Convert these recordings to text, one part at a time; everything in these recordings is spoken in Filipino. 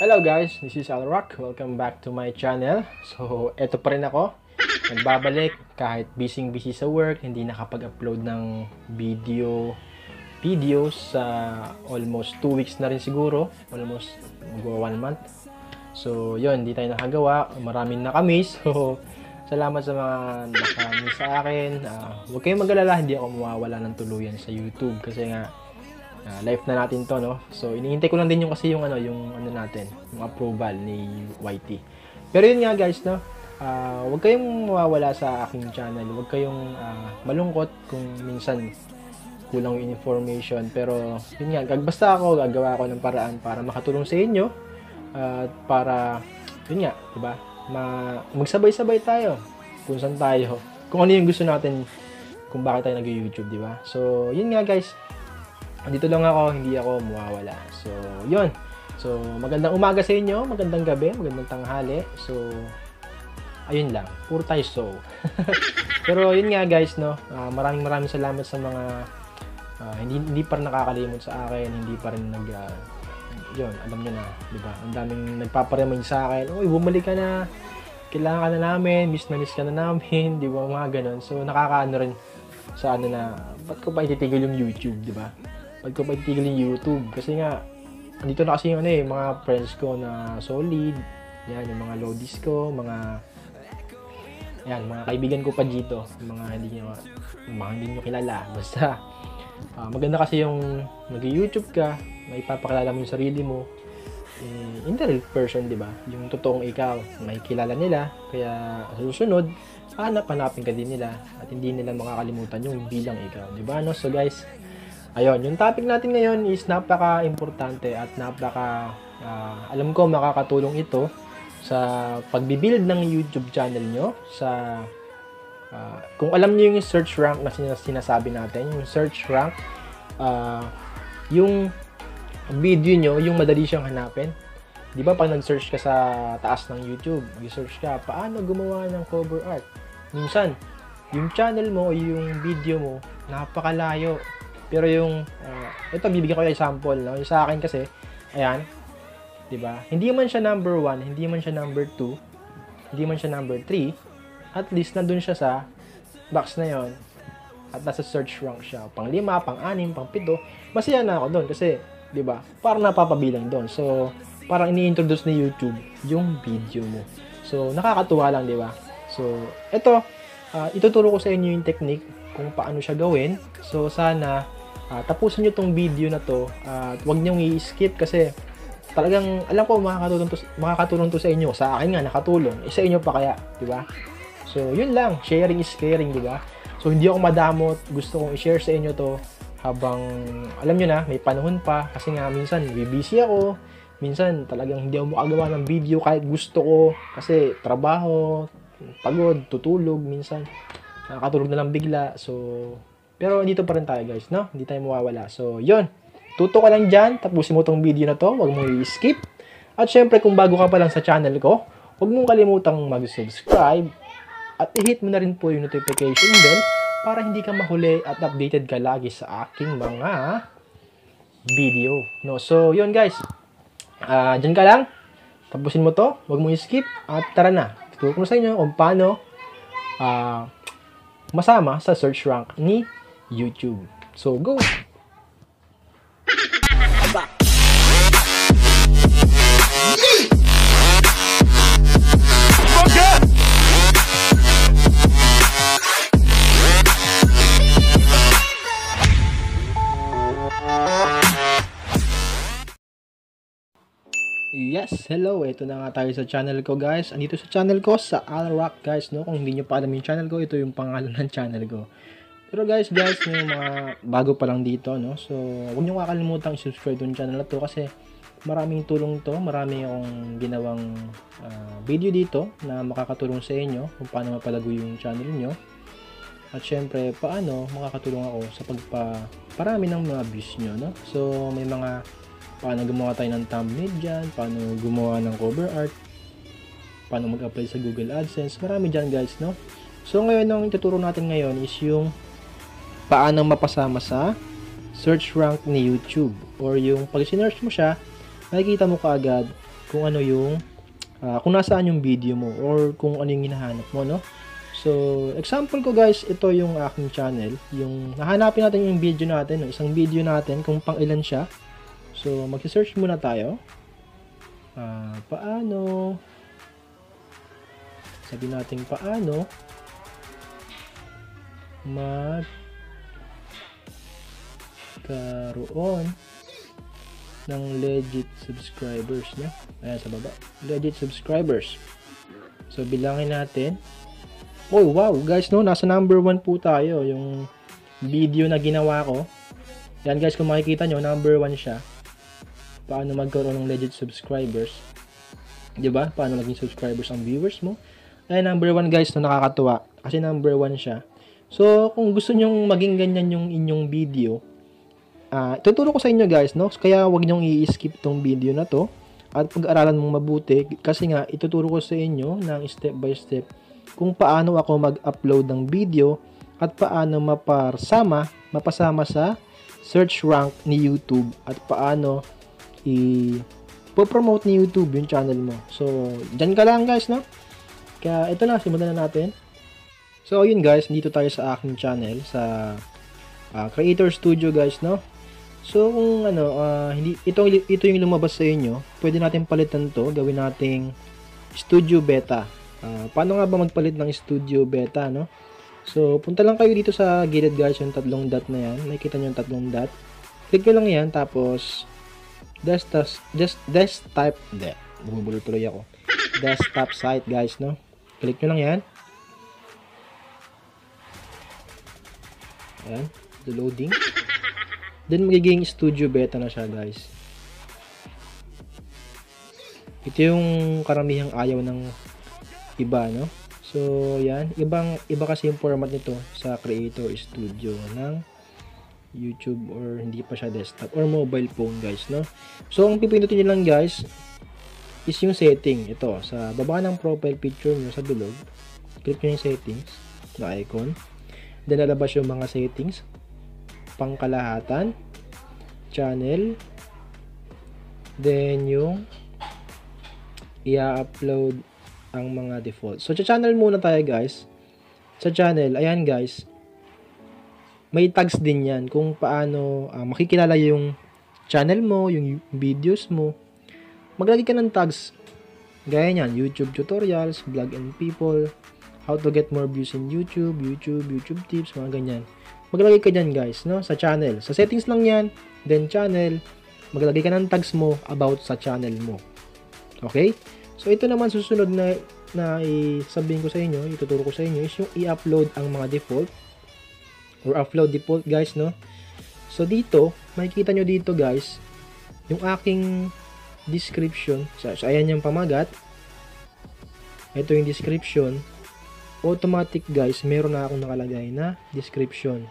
Hello guys, this is Alrock. Welcome back to my channel. So, eto pa rin ako. Nagbabalik kahit busy sa work, hindi nakapag-upload ng videos sa almost 2 weeks na rin siguro. Almost 1 month. So, yun, hindi tayo nakagawa. Maraming nakamiss. So, salamat sa mga nakamiss sa akin. Huwag kayong mag-alala, hindi ako mawawala ng tuluyan sa YouTube kasi nga live na natin to, no? So, iniintay ko lang din yung natin, yung approval ni YT. Pero yun nga guys, no? Huwag kayong mawawala sa aking channel. Huwag kayong malungkot kung minsan kulang yung information. Pero, yun nga, basta ako, gagawa ako ng paraan para makatulong sa inyo. At para, yun nga, diba? Magsabay-sabay tayo kung saan tayo. Kung ano yung gusto natin, kung bakit tayo nag-YouTube, diba? So, yun nga guys. Dito lang ako, hindi ako mawawala. So, yun. So, magandang umaga sa inyo, magandang gabi, magandang tanghali. So, ayun lang. Puro tayo so. Pero, yun nga guys, no. Maraming salamat sa mga hindi pa rin nakakalimot sa akin, hindi pa rin yun, alam nyo na, di ba? Ang daming nagpaparemind sa akin, uy, bumalik ka na. Kailangan ka na namin, miss ka na namin, di ba? Mga ganun. So, nakakaano rin sa na, ba't ko pa ititigil yung YouTube, di ba? Ba't ko pa itigil yung YouTube? Kasi nga, dito na kasi yung mga friends ko na solid. Yan, yung mga lodis ko, mga kaibigan ko pa dito. Yung mga hindi nyo kilala. Basta, maganda kasi yung mag-YouTube ka, may ipapakilala mo yung sarili mo. In the real person, di ba? Yung totoong ikaw, may kilala nila. Kaya, susunod, hanapin ka din nila. At hindi nila makakalimutan yung bilang ikaw. Di ba? No? So guys, ayun, yung topic natin ngayon is napaka-importante at alam ko makakatulong ito sa pagbibuild ng YouTube channel nyo. Kung alam nyo yung search rank na sinasabi natin, yung search rank, yung video nyo, yung madali siyang hanapin. Di ba pag nag-search ka sa taas ng YouTube, mag-search ka, paano gumawa ng cover art? Minsan, yung channel mo o yung video mo, napakalayo. Pero yung, ito bibigyan ko yung example, no? Yung sa akin kasi, ayan, di ba? Hindi man siya number 1, hindi man siya number 2, hindi man siya number 3, at least nandun siya sa box na yon at nasa search rank siya. Pang 5, pang 6, pang 7, masaya na ako doon kasi, di ba? Parang napapabilang doon. So, parang ini-introduce ni YouTube yung video mo. So, nakakatuwa lang, di ba? So, ito, ituturo ko sa inyo yung technique kung paano siya gawin. So, sana tapusin nyo tong video na to at huwag nyo i-skip kasi talagang alam ko makakatulong to sa inyo. Sa akin nga nakatulong, sa inyo pa kaya, di ba? So yun lang, sharing is caring, di ba? So hindi ako madamot, gusto kong i-share sa inyo to habang alam nyo na may panahon pa kasi nga minsan busy ako, minsan talagang hindi ako makagawa ng video kahit gusto ko kasi trabaho, pagod, tutulog, minsan nakakatulog na lang bigla. So pero dito pa rin tayo guys, no? Hindi tayo mawawala. So, yun. Tuto ka lang dyan. Tapusin mo tong video na to. Huwag mo i-skip. At syempre, kung bago ka pa lang sa channel ko, huwag mong kalimutang mag-subscribe. At i-hit mo na rin po yung notification bell para hindi ka mahuli at updated ka lagi sa aking mga video. No? So, yun guys. Dyan ka lang. Tapusin mo to. Huwag mong i-skip. At tara na. Tuturo ko sa inyo kung paano masama sa search rank ni YouTube. So, go! Yes, hello. Ito na nga tayo sa channel ko, guys. Andito sa channel ko, sa Alrock, guys, no? Kung hindi nyo pa alam yung channel ko, ito yung pangalan ng channel ko. Pero guys, yung mga bago pa lang dito, no? So, huwag nyo kakalimutan i-subscribe yung channel na to kasi maraming tulong to. Marami akong ginawang video dito na makakatulong sa inyo kung paano mapalago yung channel nyo. At syempre, paano makakatulong ako sa pagpaparami ng mga views nyo, no? So, may mga paano gumawa tayo ng thumbnail dyan, paano gumawa ng cover art, paano mag-apply sa Google AdSense. Marami dyan guys, no? So, ngayon, ang ituturo natin ngayon is yung paano mapasama sa search rank ni YouTube or yung pag sinearch mo siya, makikita mo kaagad kung ano yung kung nasaan yung video mo or kung ano yung hinahanap mo, no? So, example ko guys, ito yung aking channel. Yung nahanapin natin yung video natin, no? Isang video natin kung pang ilan siya. So, mag-search muna tayo. Paano? Sabi natin paano magkaroon ng legit subscribers, no? Ayan sa baba. Legit subscribers. So, bilangin natin. Oh, wow, guys, no? Nasa number 1 po tayo. Yung video na ginawa ko. Yan, guys, kung makikita nyo, number 1 siya. Paano magkaroon ng legit subscribers. Diba? Paano maging subscribers ang viewers mo. Ay, number 1, guys, no? Nakakatuwa. Kasi number 1 siya. So, kung gusto nyong maging ganyan yung inyong video, tuturo ko sa inyo, guys, no? Kaya wag nyong i-skip tong video na to. At pag-aralan mong mabuti. Kasi nga, ituturo ko sa inyo ng step by step kung paano ako mag-upload ng video at paano mapasama sa search rank ni YouTube at paano i-promote ni YouTube yung channel mo. So, dyan ka lang guys, no? Kaya ito na, simulan na natin. So, yun guys, dito tayo sa aking channel, sa Creator Studio guys, no? So, kung ito yung lumabas sa inyo, pwede natin palitan to, gawin nating Studio Beta. Paano nga ba magpalit ng Studio Beta, no? So, punta lang kayo dito sa gilid guys, yung tatlong dot na yan. Nakikita nyo yung tatlong dot. Click nyo lang yan, tapos bumubulol tuloy ako. Desktop site guys, no? Click nyo lang yan. Ayan, the loading. Then, magiging Studio Beta na siya guys. Ito yung karamihang ayaw ng iba, no? So, yan. Iba kasi yung format nito sa Creator Studio ng YouTube or hindi pa siya desktop or mobile phone, guys, no? So, ang pipindutin nyo lang, guys, is yung setting. Ito, sa baba ng profile picture nyo sa bilog, click nyo yung settings na icon. Then, lalabas yung mga settings. Pangkalahatan, channel, then yung i-upload ang mga default. So, sa channel muna tayo guys. Sa channel, ayan guys, may tags din yan kung paano makikilala yung channel mo, yung videos mo. Maglagay ka ng tags. Gaya nyan, YouTube tutorials, vlog and people, how to get more views in YouTube tips, mga ganyan. Maglagay ka dyan guys, no? Sa channel. Sa settings lang yan, then channel, maglagay ka ng tags mo about sa channel mo. Okay? So, ito naman susunod na sabihin ko sa inyo, ituturo ko sa inyo is yung i-upload ang mga default or upload default guys, no? So, dito, makikita nyo dito guys, yung aking description. So, ayan yung pamagat. Ito yung description. Automatic guys, meron na akong nakalagay na description.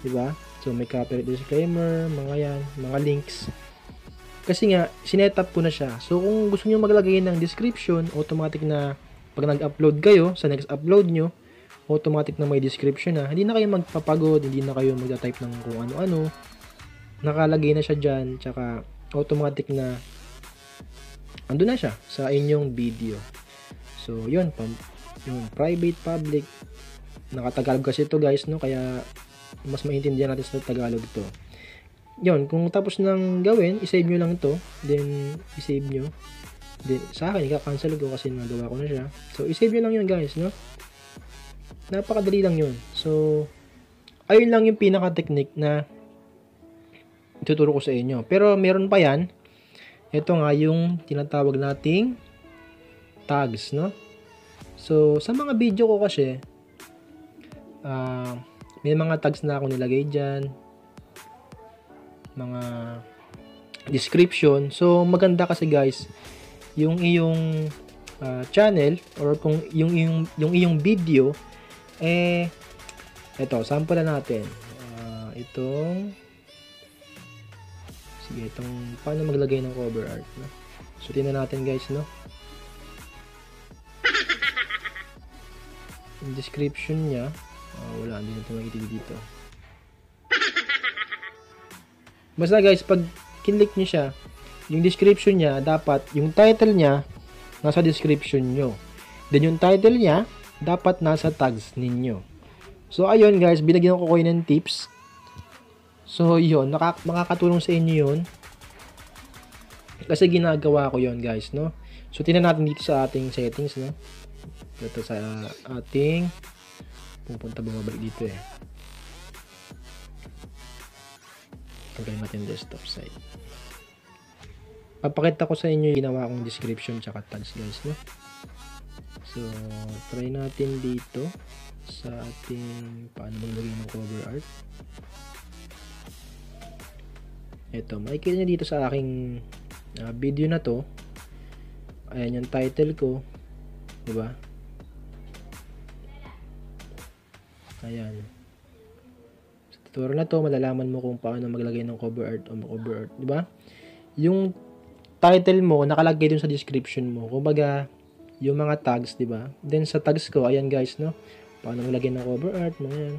Diba? So, may copyright disclaimer, mga yan, mga links. Kasi nga, sinetup ko na siya. So, kung gusto nyo maglagay ng description, automatic na pag nag-upload kayo, sa next upload nyo, automatic na may description na. Hindi na kayo magpapagod, hindi na kayo magta-type ng kung ano-ano. Nakalagay na siya dyan, tsaka automatic na ando na siya sa inyong video. So, yun, yung private, public. Nakatagalog kasi ito guys, no? Kaya, mas maintindihan natin sa Tagalog to. Yun, kung tapos nang gawin, isave nyo lang ito. Then, isave nyo. Then, sa akin, ika-cancel ko kasi nagawa ko na siya. So, isave nyo lang yun guys, no? Napakadali lang yun. So, ayun lang yung pinaka-technique na ituturo ko sa inyo. Pero, meron pa yan. Ito nga yung tinatawag nating tags, no? So, sa mga video ko kasi, may mga tags na ako nilagay dyan. Mga description. So, maganda kasi guys, yung iyong channel or kung yung iyong video, ito, sample na natin. Itong paano maglagay ng cover art, no? So, tingnan natin guys, no? Yung description niya, wala, hindi natin makikita dito. Basta guys, pag kinlik nyo siya, yung description niya, dapat, yung title niya, nasa description nyo. Then, yung title niya, dapat nasa tags ninyo. So, ayun guys, binigyan ko kayo ng tips. So, yun, makakatulong sa inyo yun. Kasi ginagawa ko yun guys, no? So, tingnan natin dito sa ating settings, no? Dito sa ating, bumabalik dito eh. Tanggalin natin desktop site. Papakita ko sa inyo yung ginawa kong description tsaka tags guys, no? So, try natin dito sa ating paano maglagay ng cover art. Ito, makikita nyo dito sa aking video na to. Ayan yung title ko, diba? Ayan. Tutorial na to, malalaman mo kung paano maglagay ng cover art o cover art, di ba? Yung title mo nakalagay dun sa description mo. Kumbaga, yung mga tags, di ba? Then sa tags ko, ayan guys, no? Paano maglagay ng cover art, mga yan.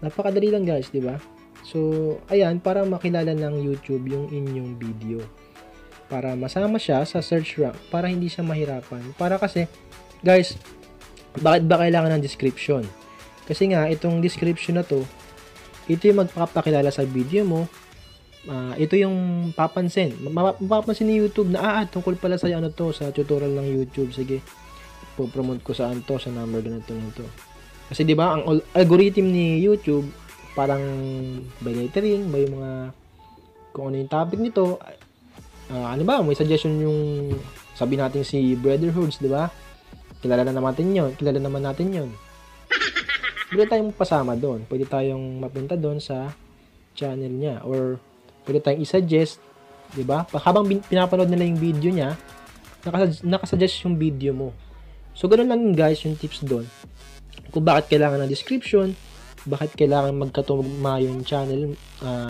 Napakadali lang guys, di ba? So, ayan, para makilala ng YouTube yung inyong video. Para masama siya sa search rank, para hindi siya mahirapan. Para kasi, guys, bakit ba kailangan ng description? Kasi nga, itong description na to, ito yung magpapakilala sa video mo. Ito yung papansin. Mapapansin ni YouTube na, tungkol pala sa ano to, sa tutorial ng YouTube. Sige, po-promote ko saan to, sa number ganito na to. Kasi di ba ang algorithm ni YouTube, parang by lettering, by mga, kung ano yung topic nito, ano ba, may suggestion yung, sabi natin si Brotherhoods, di ba? Kilala naman natin yun. Pwede tayong pasama doon. Pwede tayong mapunta doon sa channel niya. Or pwede tayong i-suggest. Diba? Habang pinapanood nila yung video niya, nakasuggest yung video mo. So, ganoon lang guys yung tips doon. Kung bakit kailangan ng description, bakit kailangan magkatugma yung channel,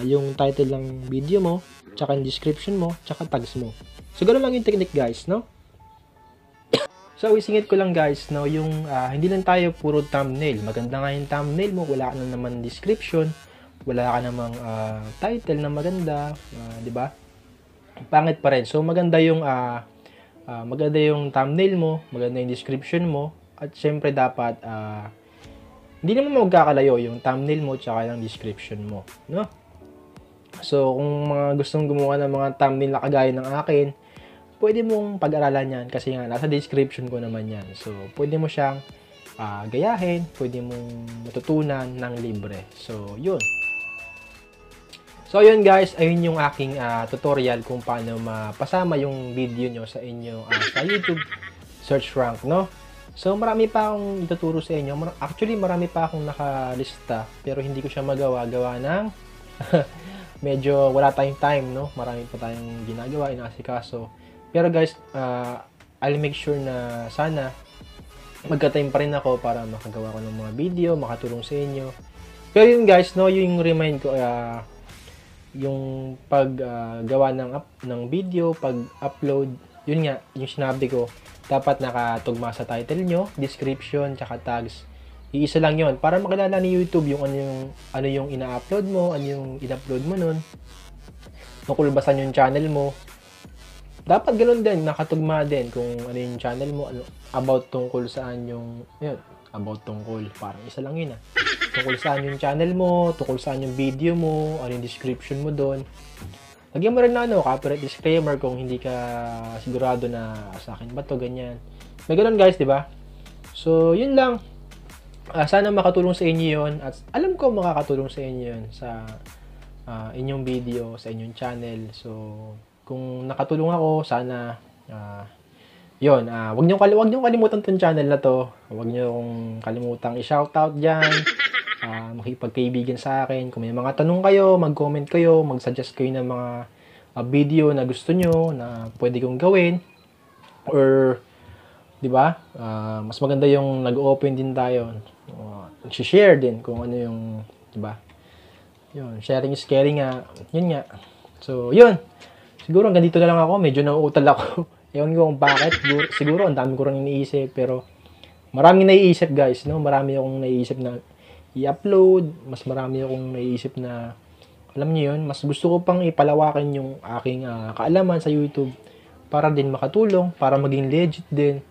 yung title ng video mo, tsaka yung description mo, tsaka tags mo. So, ganoon lang yung technique guys, no? So, isingit ko lang guys, no, yung hindi lang tayo puro thumbnail. Maganda nga yung thumbnail mo, wala ka na naman description, wala ka namang title na maganda, di ba? Pangit pa rin. So, maganda yung thumbnail mo, maganda yung description mo, at syempre dapat hindi naman magkakalayo yung thumbnail mo tsaka yung description mo, no? So, kung mga gustong gumawa ng mga thumbnail na kagaya ng akin, pwede mong pag-aralan yan kasi nga nasa description ko naman yan. So, pwede mo siyang gayahin, pwede mong matutunan ng libre. So, yun. So, yun guys, ayun yung aking tutorial kung paano mapasama yung video nyo sa inyo sa YouTube search rank, no? So, marami pa akong ituturo sa inyo. Actually, marami pa akong nakalista pero hindi ko siya gawa ng medyo wala tayong time, no? Marami pa tayong ginagawa, inaasikaso. Pero guys, I'll make sure na sana magka-time pa rin ako para makagawa ko ng mga video, makatulong sa inyo. Pero yun guys, no, yung remind ko, yung paggawa ng video, pag-upload, yun nga, yung sinabi ko, dapat nakatugma sa title nyo, description, tsaka tags. Iisa lang yun, para makilala ni YouTube yung ano yung ina-upload mo, ano yung in-upload mo nun, tungkol ba saan yung channel mo. Dapat ganoon din, nakatugma din kung ano yung channel mo, about tungkol saan yung, yun, about tungkol, parang isa lang yun tungkol saan yung channel mo, tungkol saan yung video mo, ano yung description mo doon. Lagyan mo rin na copyright disclaimer kung hindi ka sigurado na sa akin ba to, ganyan. May ganoon guys, di ba? So, yun lang. Sana makatulong sa inyo yun, at alam ko makakatulong sa inyo yun sa inyong video, sa inyong channel. So, kung nakatulong ako, sana yun, wag niyo kalimutan tong channel na to. Wag niyo kong kalimutang i-shoutout diyan. Makipagkaibigan sa akin. Kung may mga tanong kayo, mag-comment kayo, mag-suggest kayo ng mga video na gusto nyo na pwede kong gawin. Or 'di ba? Mas maganda yung nag-open din tayo. Share din kung ano yung, 'di ba? Yun, sharing is caring nga. Yun nga. So, yun. Siguro hanggang dito na lang ako, medyo nauutal ako. Ewan ko kung bakit. Siguro ang dami ko rin iniisip, pero maraming naiisip guys, no? Marami akong naiisip na i-upload, mas marami akong naiisip na Alam niyo yun, mas gusto ko pang ipalawakin yung aking kaalaman sa YouTube para din makatulong, para maging legit din.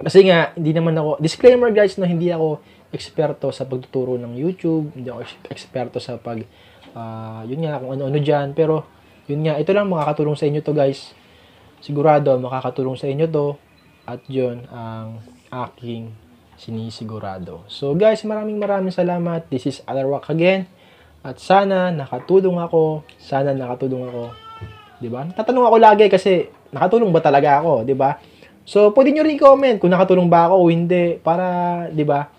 Kasi nga, hindi naman ako, disclaimer guys, na hindi ako eksperto sa pagtuturo ng YouTube, hindi ako eksperto sa yun nga, kung ano-ano dyan. Pero, yun nga, ito lang makakatulong sa inyo to guys. Sigurado, makakatulong sa inyo to. At yun, ang aking sinisigurado. So guys, maraming salamat. This is Alarwak again. At sana nakatulong ako. Diba? Tatanong ako lagi kasi nakatulong ba talaga ako, diba? So, pwede nyo rin i-comment kung nakatulong ba ako o hindi para, diba,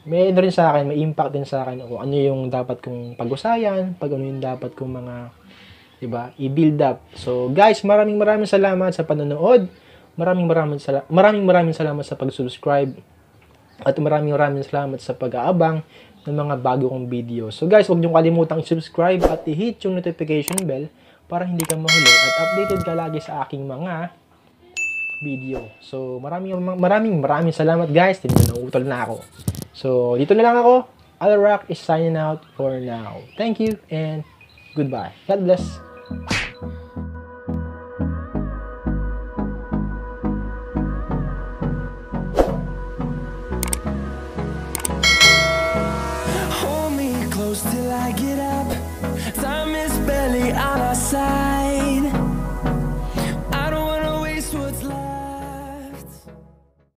may ano rin sa akin, may impact din sa akin kung ano yung dapat kong pag-usayan, pag ano yung dapat kong mga, diba, i-build up. So, guys, maraming salamat sa panonood. Maraming salamat sa pag-subscribe. At maraming salamat sa pag-aabang ng mga bago kong video. So, guys, huwag niyong kalimutang i-subscribe at i-hit yung notification bell para hindi ka mahuli at updated ka lagi sa aking mga video. So, maraming salamat guys. Nautol na ako. So, dito na lang ako. Alarwak is signing out for now. Thank you and goodbye. God bless. Hold me close till I get up. Time is barely on our side.